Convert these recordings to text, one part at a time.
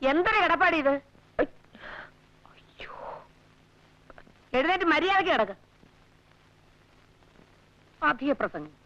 എന്തൊരു കിടപ്പാടി ഇത്? എഴുന്നേറ്റ് മര്യാദയ്ക്ക് കിടക്ക്. അധിക പ്രസംഗം.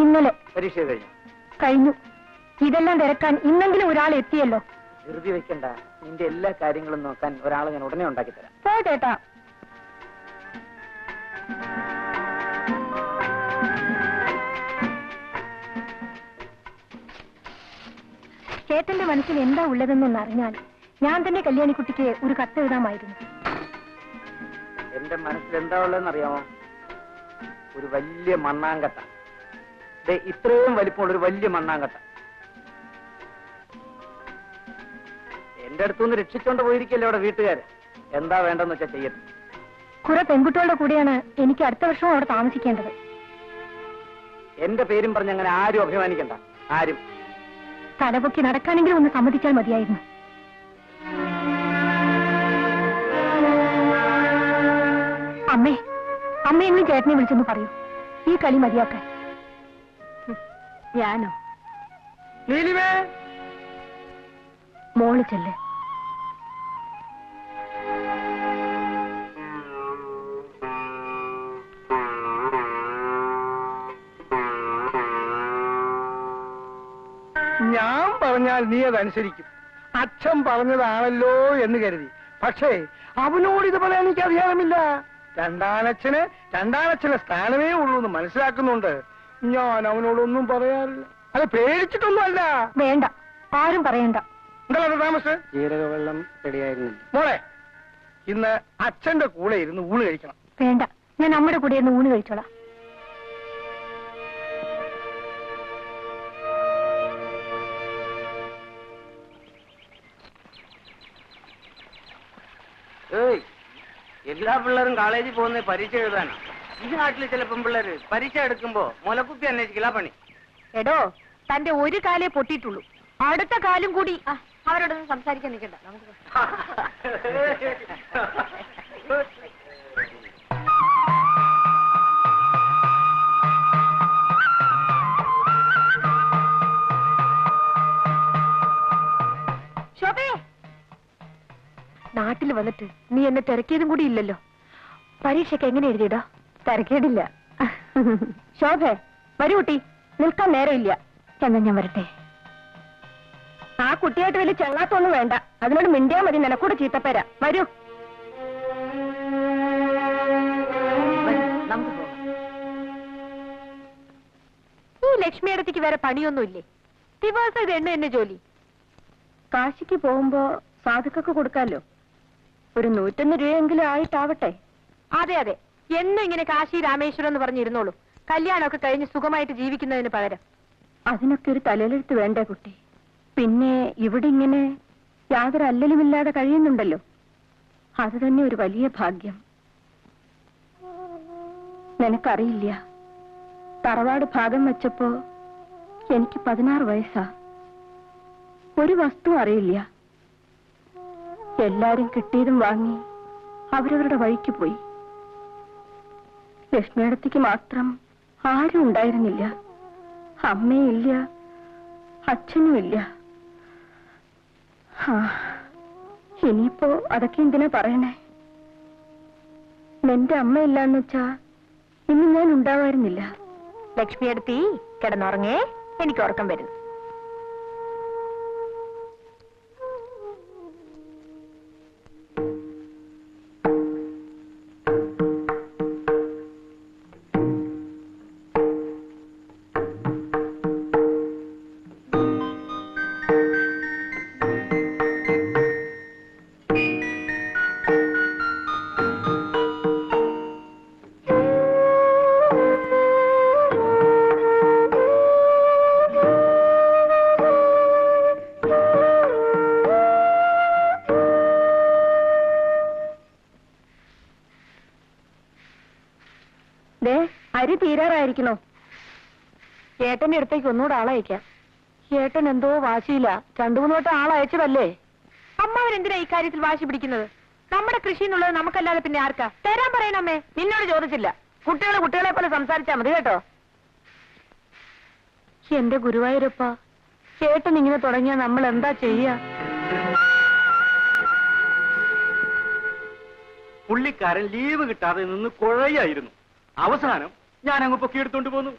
ഇന്നലെ പരീക്ഷ കഴിഞ്ഞു. ഇതെല്ലാം തിരക്കാൻ ഇന്നെങ്കിലും ഒരാൾ എത്തിയല്ലോ. ധൃതി വെക്കണ്ട. നിന്റെ എല്ലാ കാര്യങ്ങളും നോക്കാൻ ഒരാളെ ഞാൻ ഉടനെ ഉണ്ടാക്കി തരാം. ചേട്ടാ, ചേട്ടന്റെ മനസ്സിൽ എന്താ ഉള്ളതെന്നൊന്ന് അറിഞ്ഞാൽ ഞാൻ തന്നെ കല്യാണിക്കുട്ടിക്ക് ഒരു കത്ത് എഴുതാമായിരുന്നു. എന്റെ മനസ്സിൽ എന്താ ഉള്ളതെന്ന് അറിയാമോ? ഒരു വലിയ മണ്ണാങ്കട്ട. ഇത്രയും വലിപ്പമുള്ള ഒരു വലിയ മണ്ണാങ്കട്ട എന്റെ അടുത്തുനിന്ന് രക്ഷിച്ചോണ്ട് പോയിരിക്കല്ലേ അവിടെ വീട്ടുകാര്. എന്താ വേണ്ടെന്ന് വെച്ചാൽ ചെയ്യട്ടെ. കുറെ പെൺകുട്ടികളുടെ കൂടെയാണ് എനിക്ക് അടുത്ത വർഷവും അവിടെ താമസിക്കേണ്ടത്. എന്റെ പേരും പറഞ്ഞ് അങ്ങനെ ആരും അഭിമാനിക്കണ്ട. ആരും. തലപൊക്കി നടക്കാനെങ്കിലും ഒന്ന് സമ്മതിച്ചാൽ മതിയായിരുന്നു. അമ്മയെങ്കിലും ചേട്ടനെ വിളിച്ചൊന്ന് പറയൂ, ഈ കളി മതിയാക്കാൻ. ഞാനോ? മോള് ചെല്ല്. ഞാൻ പറഞ്ഞാൽ നീ അതനുസരിക്കും. അച്ഛൻ പറഞ്ഞതാണല്ലോ എന്ന് കരുതി. പക്ഷേ അവനോട് ഇത് പറയാൻ എനിക്ക് അധികാരമില്ല. രണ്ടാനച്ഛന് സ്ഥാനമേ ഉള്ളൂ എന്ന് മനസ്സിലാക്കുന്നുണ്ട്. ഞാൻ അവനോടൊന്നും പറയാറില്ല. അത് പേടിച്ചിട്ടൊന്നും അല്ല. വേണ്ട, ആരും പറയണ്ട. എന്താ താമസം? ജീരകവെള്ളം റെഡിയായിരുന്നു. മോളെ, ഇന്ന് അച്ഛന്റെ കൂടെ ഇരുന്ന് ഊണ് കഴിക്കണം. വേണ്ട, ഞാൻ അമ്മയുടെ കൂടെ ഇരുന്ന് ഊണ് കഴിച്ചോളാം. എല്ലാ പിള്ളേരും കോളേജിൽ പോകുന്ന പരീക്ഷ എഴുതാനാ. ഈ നാട്ടിൽ ചില പെൺപിള്ളേര് പരീക്ഷ എടുക്കുമ്പോ മുലക്കുത്തി അന്വേഷിക്കില്ല പണി. എടോ, തന്റെ ഒരു കാലേ പൊട്ടിയിട്ടുള്ളൂ. അടുത്ത കാലും കൂടി. അവരോടൊന്നും സംസാരിക്കാൻ നിൽക്കണ്ട. നമുക്ക് ശോഭേ, നാട്ടിൽ വന്നിട്ട് നീ എന്നെ തിരക്കിയതും കൂടി ഇല്ലല്ലോ. പരീക്ഷയ്ക്ക് എങ്ങനെ എഴുതിയിടാ? തിരക്കേടില്ല. ശോഭേ, വരൂ കുട്ടി, നിൽക്കാൻ നേരമില്ല. എന്നാ ഞാൻ വരട്ടെ. ആ കുട്ടിയായിട്ട് വലിയ ചെള്ളാത്തൊന്നും വേണ്ട. അതിനോട് മിണ്ടിയാ മതി. നിനക്കൂടെ ചീത്തപ്പേരാ. വരൂ. ഈ ലക്ഷ്മിയടത്തേക്ക് വേറെ പണിയൊന്നുമില്ലേ? ദിവസം ഇത് എന്നെ ജോലി. കാശിക്ക് പോകുമ്പോ സാധുക്കൊക്കെ കൊടുക്കാലോ. ഒരു 101 രൂപയെങ്കിലും ആയിട്ടാവട്ടെ. അതെ അതെ, എന്നും ഇങ്ങനെ കാശി രാമേശ്വരം എന്ന് പറഞ്ഞിരുന്നോളൂ. കല്യാണമൊക്കെ കഴിഞ്ഞ് സുഖമായിട്ട് ജീവിക്കുന്നതിന് പകരം. അതിനൊക്കെ ഒരു തലയിലെഴുത്ത് വേണ്ടേ കുട്ടി? പിന്നെ ഇവിടെ ഇങ്ങനെ യാതൊരു അല്ലലുമില്ലാതെ കഴിയുന്നുണ്ടല്ലോ. അത് തന്നെ ഒരു വലിയ ഭാഗ്യം. നിനക്കറിയില്ല, തറവാട് ഭാഗം വെച്ചപ്പോ എനിക്ക് 16 വയസ്സാ. ഒരു വസ്തു അറിയില്ല. എല്ലാരും കിട്ടിയതും വാങ്ങി അവരവരുടെ വഴിക്ക് പോയി. ലക്ഷ്മിയടത്തേക്ക് മാത്രം ആരും ഉണ്ടായിരുന്നില്ല. അമ്മയില്ല, അച്ഛനുമില്ല. ഇനിയിപ്പോ അതൊക്കെ എന്തിനാ പറയണേ? നിന്റെ അമ്മയില്ലാന്ന് വെച്ചാ ഇന്ന് ഞാൻ ഉണ്ടാവായിരുന്നില്ല. ലക്ഷ്മിയടുത്തി കിടന്നുറങ്ങേ, എനിക്ക് ഉറക്കം വരുന്നു. ഇരിക്കണോ? ഏട്ടന്റെ അടുത്തേക്ക് ഒന്നുകൂടെ ആളയക്കാം. ഏട്ടൻ എന്തോ വാശിയില്ല. 2-3 വട്ടം ആളയച്ചതല്ലേ. അമ്മാവനെന്തിനാ ഈ കാര്യത്തിൽ വാശി പിടിക്കുന്നത്? നമ്മുടെ കൃഷി എന്നുള്ളത് നമുക്കല്ലാതെ പിന്നെ ആർക്കാ? തരാൻ പറയണമ്മേ. നിന്നോട് ചോദിച്ചില്ല. കുട്ടികളെ പോലെ സംസാരിച്ചാ മതി കേട്ടോ. എന്റെ ഗുരുവായൂരപ്പ, ചേട്ടൻ ഇങ്ങനെ തുടങ്ങിയാ നമ്മൾ എന്താ ചെയ്യാ? പുള്ളിക്കാരൻ ലീവ് കിട്ടാതെ നിന്ന് കുഴയായിരുന്നു. അവസാനം ഞാൻ അങ്ങ് പൊക്കിയെടുത്തോണ്ട് പോന്നു.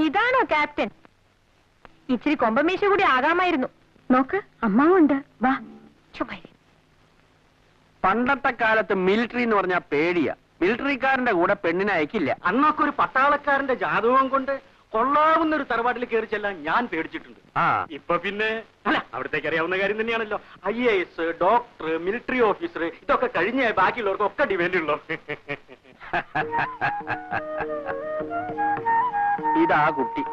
ഇതാണോ ക്യാപ്റ്റൻ? ഇച്ചിരി കൊമ്പമീശ കൂടി ആകാമായിരുന്നു. നോക്ക്, അമ്മാവുണ്ട്. വാ. പണ്ടത്തെ കാലത്ത് മിലിറ്ററി എന്ന് പറഞ്ഞാൽ പേടിയാ. മിലിറ്ററിക്കാരന്റെ കൂടെ പെണ്ണിനെ അയക്കില്ല. അന്നൊക്കെ ഒരു പട്ടാളക്കാരന്റെ ജാതകം കൊണ്ട് കൊള്ളാവുന്ന ഒരു തറവാട്ടിൽ കയറി ചെല്ലാൻ ഞാൻ പേടിച്ചിട്ടുണ്ട്. ഇപ്പൊ പിന്നെ അല്ല, അവിടത്തേക്ക് അറിയാവുന്ന കാര്യം തന്നെയാണല്ലോ. IAS, ഡോക്ടർ, മിലിറ്ററി ഓഫീസർ, ഇതൊക്കെ കഴിഞ്ഞ ബാക്കിയുള്ളവർക്കൊക്കെ ഡിമാൻഡ് ഉള്ളൂ. ഇതാ കുട്ടി.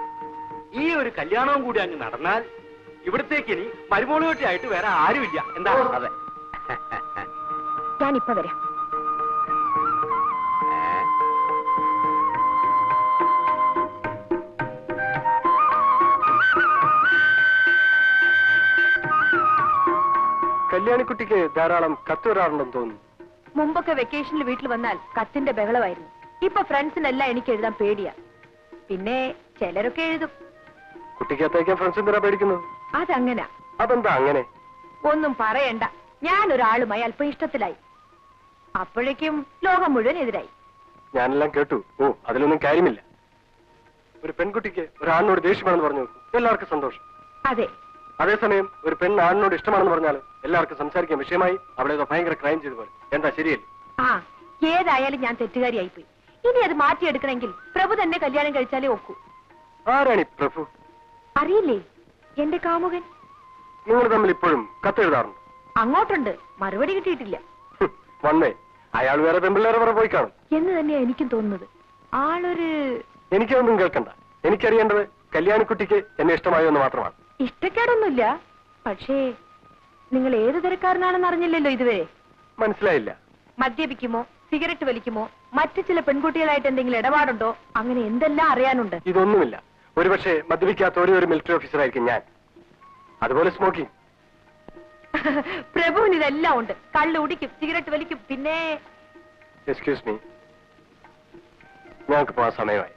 ഈ ഒരു കല്യാണവും കൂടി അങ്ങ് നടന്നാൽ ഇവിടത്തേക്ക് ഇനി മരുമോളുകെട്ടിയായിട്ട് വേറെ ആരുമില്ല. എന്താ? അതെ. ഞാനിപ്പോ വരാം. കല്യാണിക്കുട്ടിക്ക് ധാരാളം കത്ത് വരാറുണ്ടെന്ന് തോന്നുന്നു. മുമ്പൊക്കെ വെക്കേഷനിൽ വീട്ടിൽ വന്നാൽ കത്തിന്റെ ബഹളമായിരുന്നു. ഇപ്പൊ ഫ്രണ്ട്സിനെല്ലാം എനിക്ക് എഴുതാൻ പേടിയാ. പിന്നെ ചിലരൊക്കെ എഴുതും. കുട്ടിക്ക് അത്തേക്കാൻ ഫ്രണ്ട്സ് എന്തിനാ പേടിക്കുന്നത്? അതങ്ങനാ. അതെന്താ അങ്ങനെ? ഒന്നും പറയണ്ട. ഞാനൊരാളുമായി അല്പം ഇഷ്ടത്തിലായി. അപ്പോഴേക്കും ലോകം മുഴുവൻ എതിരായി. ഞാനെല്ലാം കേട്ടു. ഓ, അതിലൊന്നും കാര്യമില്ല. ഒരു പെൺകുട്ടിക്ക് ഒരാണിനോട് ദേഷ്യമാണെന്ന് പറഞ്ഞു എല്ലാവർക്കും സന്തോഷം. അതെ. അതേസമയം ഒരു പെണ്ണ് ആണിനോട് ഇഷ്ടമാണെന്ന് പറഞ്ഞാൽ എല്ലാവർക്കും സംസാരിക്കാൻ വിഷയമായി. അവളേതോ ഭയങ്കര ക്രൈം ചെയ്തു പോലെ. എന്താ ശരിയല്ലേ? ആ, ഏതായാലും ഞാൻ തെറ്റുകാരിയായിപ്പോയി. ഇനി അത് മാറ്റിയെടുക്കണമെങ്കിൽ പ്രഭു തന്നെ കല്യാണം കഴിച്ചാലേ ഒക്കൂ. ആരാണി പ്രഭു? അറിയില്ലേ? എന്റെ കാമുകൻ. നിങ്ങൾ തമ്മിൽ ഇപ്പോഴും കത്തെഴുതാറുണ്ട്? അങ്ങോട്ടുണ്ട്. മറുപടി കിട്ടിയിട്ടില്ല. വന്നേ. അയാൾ വേറെ പെമ്പിള്ളേരെ വേറെ പോയി കാണും എന്ന് തന്നെയാ എനിക്കും തോന്നുന്നത്. ആളൊരു എനിക്കൊന്നും കേൾക്കണ്ട. എനിക്കറിയേണ്ടത് കല്യാണിക്കുട്ടിക്ക് എന്നെ ഇഷ്ടമായോ എന്ന് മാത്രമാണ്. ഇഷ്ടക്കേടൊന്നുമില്ല. പക്ഷേ നിങ്ങൾ ഏത് തരക്കാരനാണെന്ന് അറിഞ്ഞില്ലല്ലോ ഇതുവരെ. മനസ്സിലായില്ല. മദ്യപിക്കുമോ, സിഗരറ്റ് വലിക്കുമോ, മറ്റു ചില പെൺകുട്ടികളായിട്ട് എന്തെങ്കിലും ഇടപാടുണ്ടോ, അങ്ങനെ എന്തെല്ലാം അറിയാനുണ്ട്. ഇതൊന്നുമില്ല. ഒരുപക്ഷെ മദ്യപിക്കാത്ത ഒരു മിലിറ്ററി ഓഫീസറായിരിക്കും ഞാൻ. അതുപോലെ സ്മോക്കിംഗ്. പ്രഭുവിന് ഇതെല്ലാം ഉണ്ട്. കള്ളു കുടിക്കും, സിഗരറ്റ് വലിക്കും. പിന്നെ എക്സ്ക്യൂസ് മീ, ഞങ്ങൾക്ക് പോകാൻ സമയമായി.